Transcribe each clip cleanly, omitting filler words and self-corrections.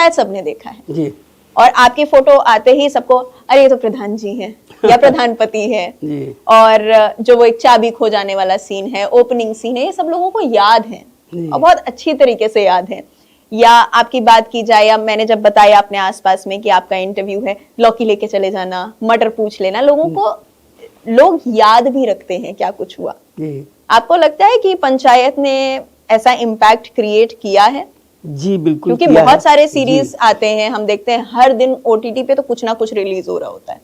पंचायत सबने देखा है जी और आपकी फोटो आते ही सबको अरे ये तो प्रधान जी हैं या प्रधानपति है जी और जो वो एक चाबी खो जाने वाला सीन है, ओपनिंग सीन है, ये सब लोगों को याद है जी। और बहुत अच्छी तरीके से याद है। या आपकी बात की जाए, या मैंने जब बताया अपने आसपास में कि आपका इंटरव्यू है, लौकी लेके चले जाना, मटर पूछ लेना, लोगों को लोग याद भी रखते हैं क्या कुछ हुआ। जी आपको लगता है कि पंचायत ने ऐसा इम्पैक्ट क्रिएट किया है? जी बिल्कुल, क्योंकि किया बहुत है। सारे जी। सीरीज आते हैं, हम देखते हैं हर दिन ओटीटी पे तो कुछ ना कुछ रिलीज हो रहा होता है,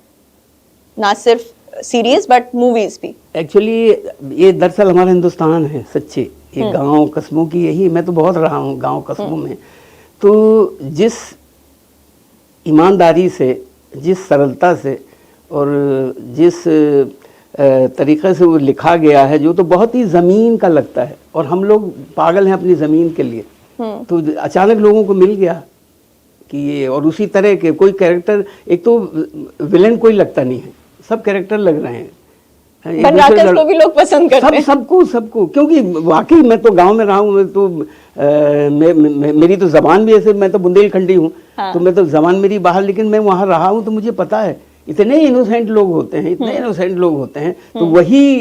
ना सिर्फ सीरीज बट मूवीज भी। एक्चुअली ये दरअसल हमारा हिंदुस्तान है सच्चे, ये गांव कस्बों की यही, मैं तो बहुत रहा हूँ गांव कस्बों में। तो जिस ईमानदारी से, जिस सरलता से और जिस तरीक़े से वो लिखा गया है, जो तो बहुत ही ज़मीन का लगता है, और हम लोग पागल हैं अपनी ज़मीन के लिए। तो अचानक लोगों को मिल गया कि ये, और उसी तरह के कोई कैरेक्टर, एक तो विलेन कोई लगता नहीं है, सब कैरेक्टर लग रहे हैं। बनराकस को भी लोग पसंद करते हैं। सबको क्योंकि वाकई मैं तो गांव में रहा हूँ, मैं तो मेरी तो जबान भी ऐसे, मैं तो बुंदेलखंडी हूँ। हाँ। तो मैं तो जबान मेरी बाहर, लेकिन मैं वहाँ रहा हूँ तो मुझे पता है इतने इनोसेंट लोग होते हैं, इतने इनोसेंट लोग होते हैं। तो वही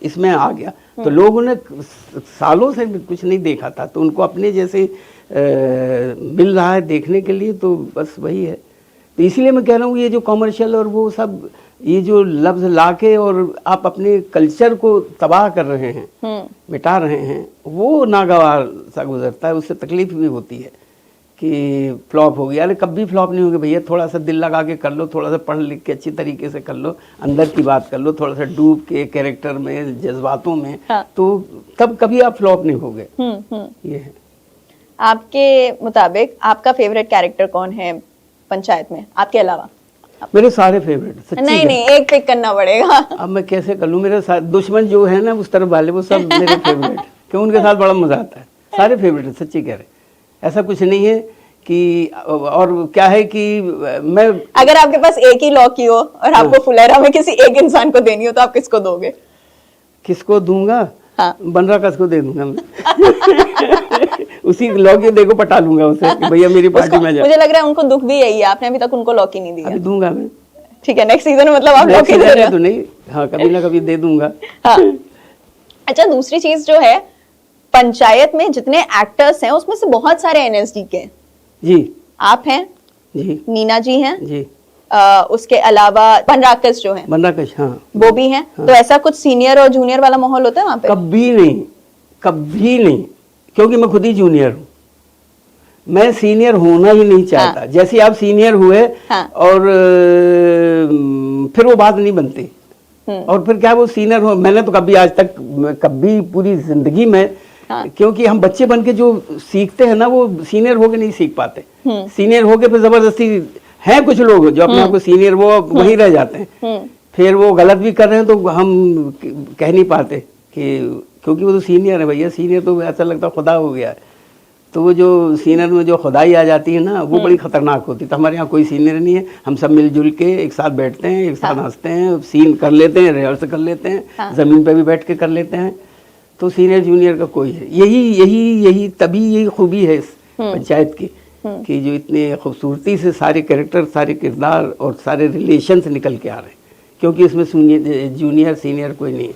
इसमें आ गया। तो लोगों ने सालों से कुछ नहीं देखा था, तो उनको अपने जैसे मिल रहा है देखने के लिए, तो बस वही है। तो इसीलिए मैं कह रहा हूँ ये जो कॉमर्शियल और वो सब, ये जो लफ्ज़ लाके और आप अपने कल्चर को तबाह कर रहे हैं, मिटा रहे हैं, वो नागवार सा गुजरता है। उससे तकलीफ भी होती है कि फ्लॉप हो गया। अरे कभी फ्लॉप नहीं होगी भैया, थोड़ा सा दिल लगा के कर लो, थोड़ा सा पढ़ लिख के अच्छी तरीके से कर लो, अंदर की बात कर लो, थोड़ा सा डूब के कैरेक्टर में, जज्बातों में। हाँ। तो तब कभी आप फ्लॉप नहीं होगे। ये है। आपके मुताबिक आपका फेवरेट कैरेक्टर कौन है पंचायत में आपके अलावा? मेरे सारे फेवरेट। नहीं एक पिक करना पड़ेगा। अब मैं कैसे कर लूँ, मेरे साथ दुश्मन जो है ना उस तरफ वाले, वो सब मेरे फेवरेट, क्यों उनके साथ बड़ा मजा आता है। सारे फेवरेट है, सच्ची कह रहे, ऐसा कुछ नहीं है कि। और क्या है कि मैं, अगर आपके पास एक ही लौकी हो और आपको फुलेरा में किसी एक इंसान को देनी हो तो आप किसको दोगे? किसको दूंगा? हाँ। बनराकस को दे दूंगा मैं। उसी लौकी देखो पटा लूंगा उसे कि भैया मेरी पार्टी में जा। मुझे लग रहा है उनको दुख भी यही है, आपने अभी तक उनको लौकी नहीं दिया। अभी दूंगा मैं। ठीक है, नेक्स्ट सीजन में मतलब आप लौकी दे रहे हो? तो नहीं, हाँ कभी ना कभी दे दूंगा। हाँ। अच्छा, दूसरी चीज जो है, पंचायत में जितने एक्टर्स हैं उसमें से बहुत सारे एनएसडी के हैं। जी। आप हैं जी, नीना जी हैं जी, उसके अलावा बनराकस जो है, बनराकस, हाँ वो भी हैं। हाँ। तो ऐसा कुछ सीनियर और जूनियर वाला माहौल होता है वहां पे? कभी नहीं, कभी नहीं, क्योंकि मैं खुद ही जूनियर हूँ, मैं सीनियर होना ही नहीं चाहता। हाँ। जैसे आप सीनियर हुए, हाँ। और फिर वो बात नहीं बनती, और फिर क्या वो सीनियर हो। मैंने तो कभी आज तक, कभी पूरी जिंदगी में, हाँ। क्योंकि हम बच्चे बन के जो सीखते हैं ना, वो सीनियर होके नहीं सीख पाते। सीनियर होके फिर जबरदस्ती, हैं कुछ लोग जो अपने आप को सीनियर, वो वहीं रह जाते हैं। फिर वो गलत भी कर रहे हैं तो हम कह नहीं पाते कि, क्योंकि वो तो सीनियर है भैया। सीनियर तो ऐसा लगता है खुदा हो गया है। तो वो जो सीनियर में जो खुदाई आ जाती है ना, वो बड़ी खतरनाक होती है। तो हमारे यहाँ कोई सीनियर नहीं है, हम सब मिलजुल के एक साथ बैठते हैं, एक साथ हंसते हैं, सीन कर लेते हैं, रिहर्सल कर लेते हैं, जमीन पे भी बैठ के कर लेते हैं। तो सीनियर जूनियर का कोई है, यही तभी यही खूबी है इस पंचायत की, कि जो इतने खूबसूरती से सारे कैरेक्टर, सारे किरदार और सारे रिलेशंस निकल के आ रहे हैं, क्योंकि इसमें जूनियर सीनियर कोई नहीं है।